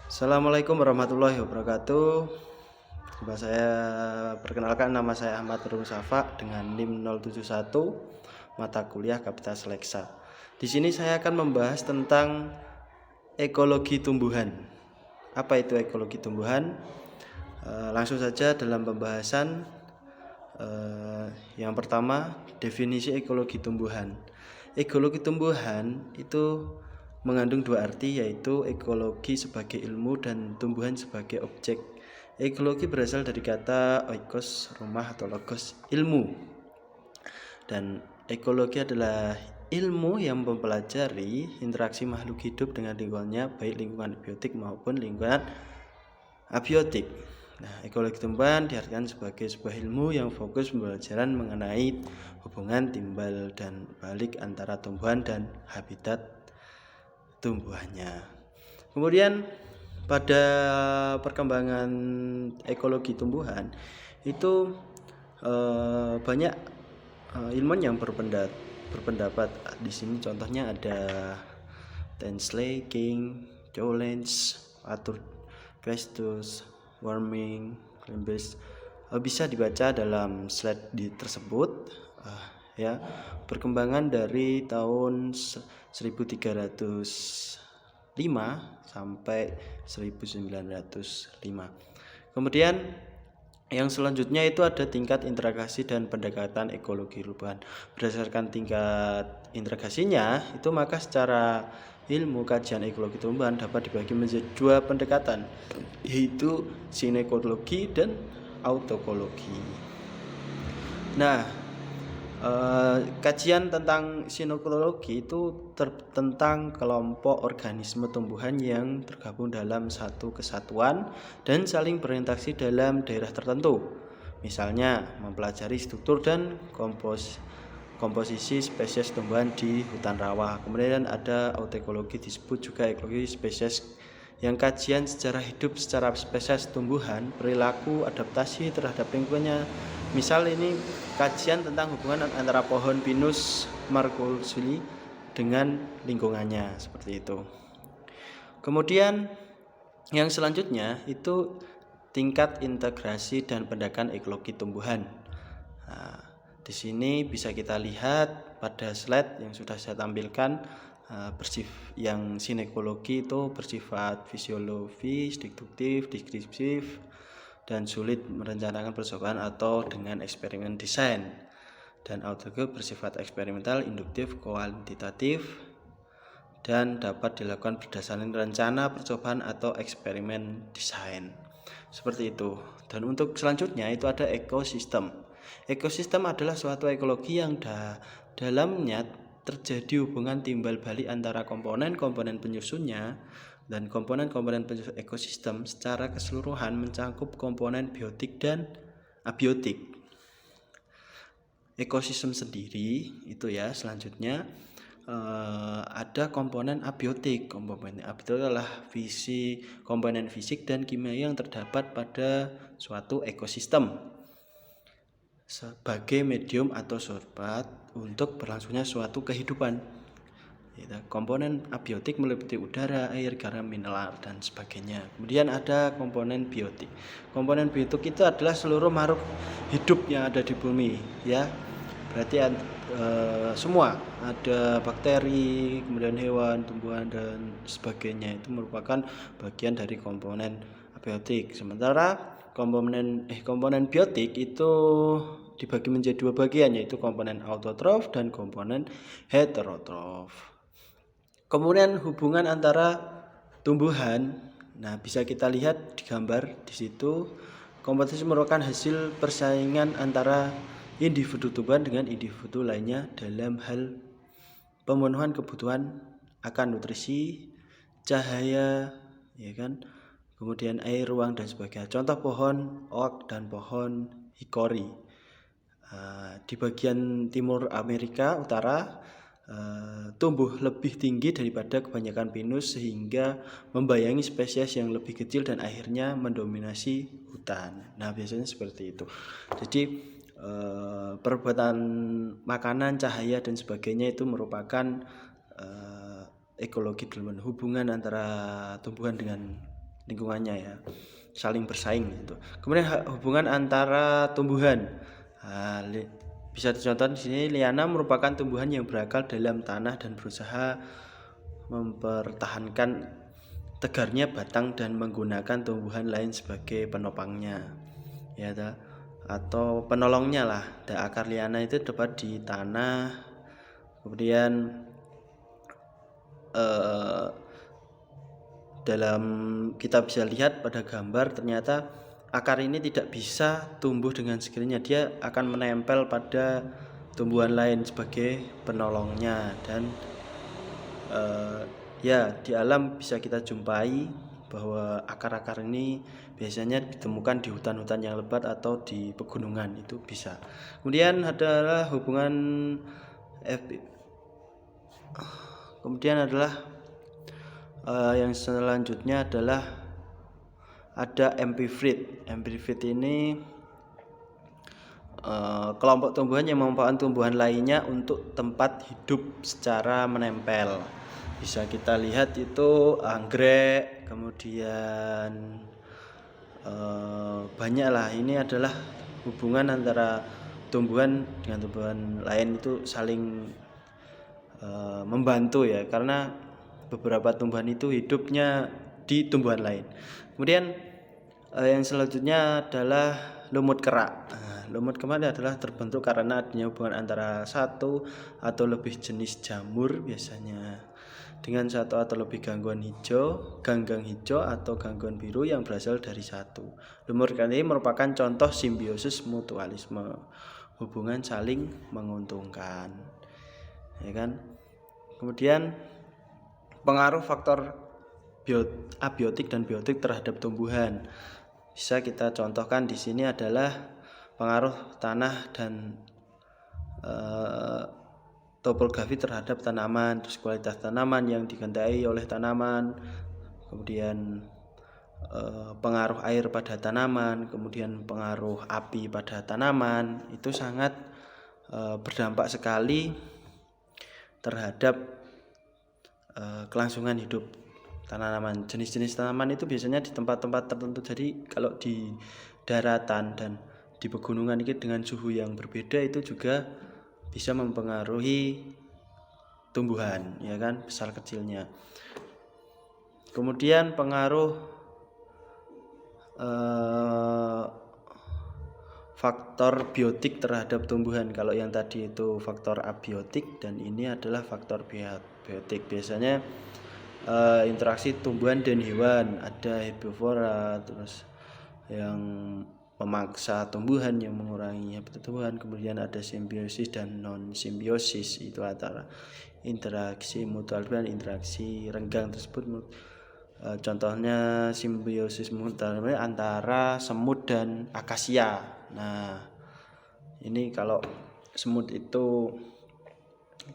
Assalamualaikum warahmatullahi wabarakatuh. Coba saya perkenalkan, nama saya Ahmad Nurul Safa dengan NIM 071 mata kuliah Kapasitas Leksa. Di sini saya akan membahas tentang ekologi tumbuhan. Apa itu ekologi tumbuhan? Langsung saja dalam pembahasan. Yang pertama, definisi ekologi tumbuhan. Ekologi tumbuhan itu mengandung dua arti, yaitu ekologi sebagai ilmu dan tumbuhan sebagai objek. Ekologi berasal dari kata oikos, rumah, atau logos, ilmu. Dan ekologi adalah ilmu yang mempelajari interaksi makhluk hidup dengan lingkungannya, baik lingkungan biotik maupun lingkungan abiotik. Nah, ekologi tumbuhan diartikan sebagai sebuah ilmu yang fokus pembelajaran mengenai hubungan timbal dan balik antara tumbuhan dan habitat tumbuhannya. Kemudian pada perkembangan ekologi tumbuhan itu banyak ilmuwan yang berpendapat. Di sini contohnya ada Tensley, King, Jolens, Arthur Christus, Warming, Grimbis. Bisa dibaca dalam slide tersebut. Ya, perkembangan dari tahun 1305 sampai 1905. Kemudian yang selanjutnya itu ada tingkat integrasi dan pendekatan ekologi tumbuhan. Berdasarkan tingkat integrasinya itu, maka secara ilmu kajian ekologi tumbuhan dapat dibagi menjadi dua pendekatan, yaitu sinekologi dan autokologi. Nah, kajian tentang sinekologi itu tentang kelompok organisme tumbuhan yang tergabung dalam satu kesatuan dan saling berinteraksi dalam daerah tertentu. Misalnya mempelajari struktur dan komposisi spesies tumbuhan di hutan rawa. Kemudian ada autoekologi, disebut juga ekologi spesies, yang kajian sejarah hidup secara spesies tumbuhan, perilaku, adaptasi terhadap lingkungannya. Misal ini kajian tentang hubungan antara pohon Pinus marcusii dengan lingkungannya, seperti itu. Kemudian yang selanjutnya itu tingkat integrasi dan pendekatan ekologi tumbuhan. Nah, di sini bisa kita lihat pada slide yang sudah saya tampilkan. Yang sinekologi itu bersifat fisiologis, deduktif, deskriptif, dan sulit merencanakan percobaan atau dengan eksperimen desain. Dan autoekologi bersifat eksperimental, induktif, kuantitatif, dan dapat dilakukan berdasarkan rencana percobaan atau eksperimen desain. Seperti itu. Dan untuk selanjutnya itu ada ekosistem. Ekosistem adalah suatu ekologi yang dalamnya terjadi hubungan timbal balik antara komponen-komponen penyusunnya, dan komponen-komponen penyusun ekosistem secara keseluruhan mencakup komponen biotik dan abiotik. Ekosistem sendiri itu ya, selanjutnya ada komponen abiotik. Komponen abiotik adalah komponen fisik dan kimia yang terdapat pada suatu ekosistem sebagai medium atau substrat untuk berlangsungnya suatu kehidupan. Komponen abiotik meliputi udara, air, garam, mineral, dan sebagainya. Kemudian ada komponen biotik. Komponen biotik itu adalah seluruh makhluk hidup yang ada di bumi, ya. Berarti semua, ada bakteri, kemudian hewan, tumbuhan, dan sebagainya, itu merupakan bagian dari komponen abiotik. Sementara komponen biotik itu dibagi menjadi dua bagian, yaitu komponen autotrof dan komponen heterotrof. Kemudian hubungan antara tumbuhan, nah bisa kita lihat di gambar di situ. Kompetisi merupakan hasil persaingan antara individu tumbuhan dengan individu lainnya dalam hal pemenuhan kebutuhan akan nutrisi, cahaya, ya kan, kemudian air, ruang, dan sebagainya. Contoh pohon oak dan pohon hickory. Di bagian timur Amerika Utara tumbuh lebih tinggi daripada kebanyakan pinus, sehingga membayangi spesies yang lebih kecil dan akhirnya mendominasi hutan. Nah, biasanya seperti itu. Jadi perbuatan makanan, cahaya, dan sebagainya itu merupakan ekologi dalam hubungan antara tumbuhan dengan lingkungannya ya, saling bersaing gitu. Kemudian hubungan antara tumbuhan. Nah, bisa dicontoh di sini, liana merupakan tumbuhan yang berakar dalam tanah dan berusaha mempertahankan tegarnya batang dan menggunakan tumbuhan lain sebagai penopangnya, ya atau penolongnya lah. Dan akar liana itu dapat di tanah. Kemudian dalam kita bisa lihat pada gambar, ternyata akar ini tidak bisa tumbuh dengan sendirinya, dia akan menempel pada tumbuhan lain sebagai penolongnya. Dan ya di alam bisa kita jumpai bahwa akar-akar ini biasanya ditemukan di hutan-hutan yang lebat atau di pegunungan, itu bisa. Kemudian adalah yang selanjutnya adalah ada epifit. Epifit ini kelompok tumbuhan yang memanfaatkan tumbuhan lainnya untuk tempat hidup secara menempel. Bisa kita lihat itu anggrek, kemudian banyak lah. Ini adalah hubungan antara tumbuhan dengan tumbuhan lain itu saling membantu ya, karena beberapa tumbuhan itu hidupnya di tumbuhan lain. Kemudian yang selanjutnya adalah lumut kerak. Lumut kerak adalah terbentuk karena adanya hubungan antara satu atau lebih jenis jamur, biasanya dengan satu atau lebih ganggang hijau atau gangguan biru yang berasal dari satu. Lumut kerak ini merupakan contoh simbiosis mutualisme, hubungan saling menguntungkan, ya kan. Kemudian pengaruh faktor abiotik dan biotik terhadap tumbuhan. Bisa kita contohkan di sini adalah pengaruh tanah dan topografi terhadap tanaman, terus kualitas tanaman yang dikendai oleh tanaman, kemudian pengaruh air pada tanaman, kemudian pengaruh api pada tanaman, itu sangat berdampak sekali terhadap kelangsungan hidup tanaman. Jenis-jenis tanaman itu biasanya di tempat-tempat tertentu. Jadi kalau di daratan dan di pegunungan ini dengan suhu yang berbeda, itu juga bisa mempengaruhi tumbuhan, ya kan, besar kecilnya. Kemudian pengaruh faktor biotik terhadap tumbuhan. Kalau yang tadi itu faktor abiotik dan ini adalah faktor biotik. Biasanya interaksi tumbuhan dan hewan, ada herbivora, terus yang memaksa tumbuhan, yang mengurangi tumbuhan. Kemudian ada simbiosis dan non simbiosis, itu antara interaksi mutual dan interaksi renggang tersebut. Contohnya simbiosis mutual antara semut dan akasia. Nah, ini kalau semut itu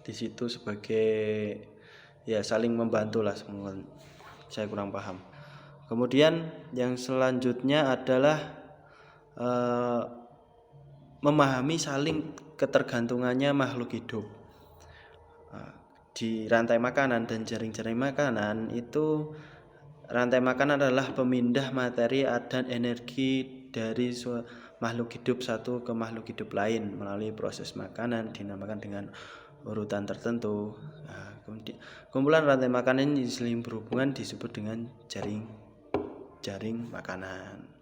di situ sebagai ya saling membantu lah semua. Saya kurang paham. Kemudian yang selanjutnya adalah memahami saling ketergantungannya makhluk hidup. Di rantai makanan dan jaring-jaring makanan itu, rantai makanan adalah pemindah materi dan energi dari makhluk hidup satu ke makhluk hidup lain melalui proses makanan, dinamakan dengan urutan tertentu. Kumpulan rantai makanan ini saling berhubungan disebut dengan jaring makanan.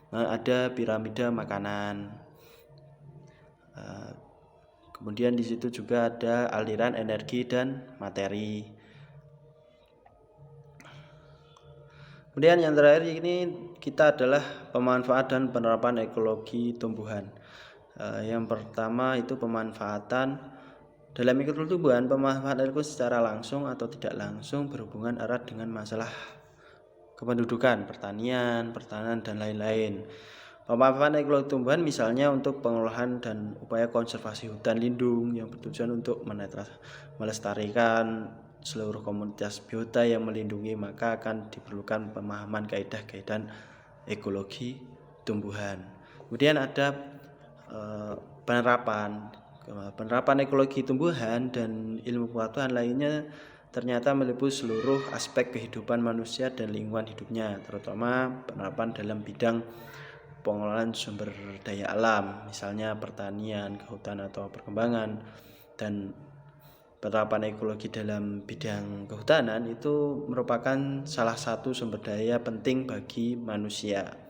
Ada piramida makanan. Kemudian di situ juga ada aliran energi dan materi. Kemudian yang terakhir ini kita adalah pemanfaatan dan penerapan ekologi tumbuhan. Yang pertama itu pemanfaatan. Dalam ekologi tumbuhan, pemanfaatan ekologi secara langsung atau tidak langsung berhubungan erat dengan masalah kependudukan, pertanian, dan lain-lain. Pemanfaatan ekologi tumbuhan misalnya untuk pengolahan dan upaya konservasi hutan lindung yang bertujuan untuk melestarikan seluruh komunitas biota yang melindungi, maka akan diperlukan pemahaman kaidah-kaidah ekologi tumbuhan. Kemudian ada penerapan ekologi tumbuhan dan ilmu pengetahuan lainnya ternyata meliputi seluruh aspek kehidupan manusia dan lingkungan hidupnya, terutama penerapan dalam bidang pengelolaan sumber daya alam, misalnya pertanian, kehutanan atau perkembangan. Dan penerapan ekologi dalam bidang kehutanan itu merupakan salah satu sumber daya penting bagi manusia.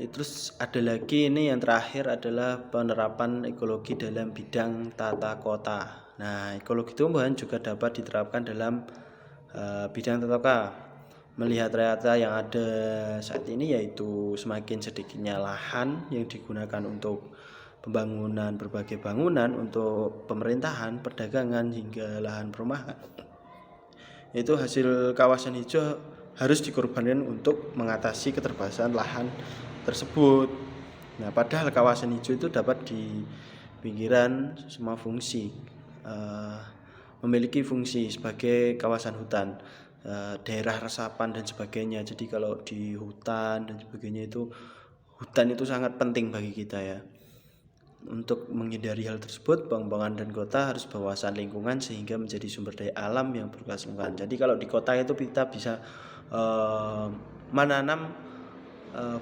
Terus ada lagi ini yang terakhir adalah penerapan ekologi dalam bidang tata kota. Nah, ekologi tumbuhan juga dapat diterapkan dalam bidang tata kota. Melihat realita yang ada saat ini, yaitu semakin sedikitnya lahan yang digunakan untuk pembangunan berbagai bangunan untuk pemerintahan, perdagangan hingga lahan perumahan. Itu hasil kawasan hijau harus dikorbankan untuk mengatasi keterbatasan lahan tersebut. Nah, padahal kawasan hijau itu dapat di pinggiran semua fungsi, memiliki fungsi sebagai kawasan hutan, daerah resapan dan sebagainya. Jadi kalau di hutan dan sebagainya itu, hutan itu sangat penting bagi kita ya. Untuk menghindari hal tersebut, pengembangan dan kota harus berwawasan lingkungan sehingga menjadi sumber daya alam yang berkelanjutan. Jadi kalau di kota itu kita bisa menanam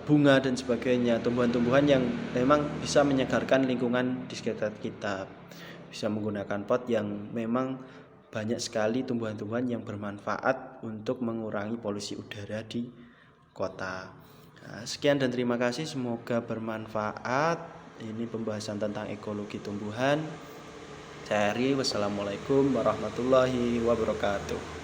bunga dan sebagainya, tumbuhan-tumbuhan yang memang bisa menyegarkan lingkungan di sekitar kita. Bisa menggunakan pot yang memang banyak sekali tumbuhan-tumbuhan yang bermanfaat untuk mengurangi polusi udara di kota. Nah, sekian dan terima kasih, semoga bermanfaat. Ini pembahasan tentang ekologi tumbuhan. Saya Ari, wassalamualaikum warahmatullahi wabarakatuh.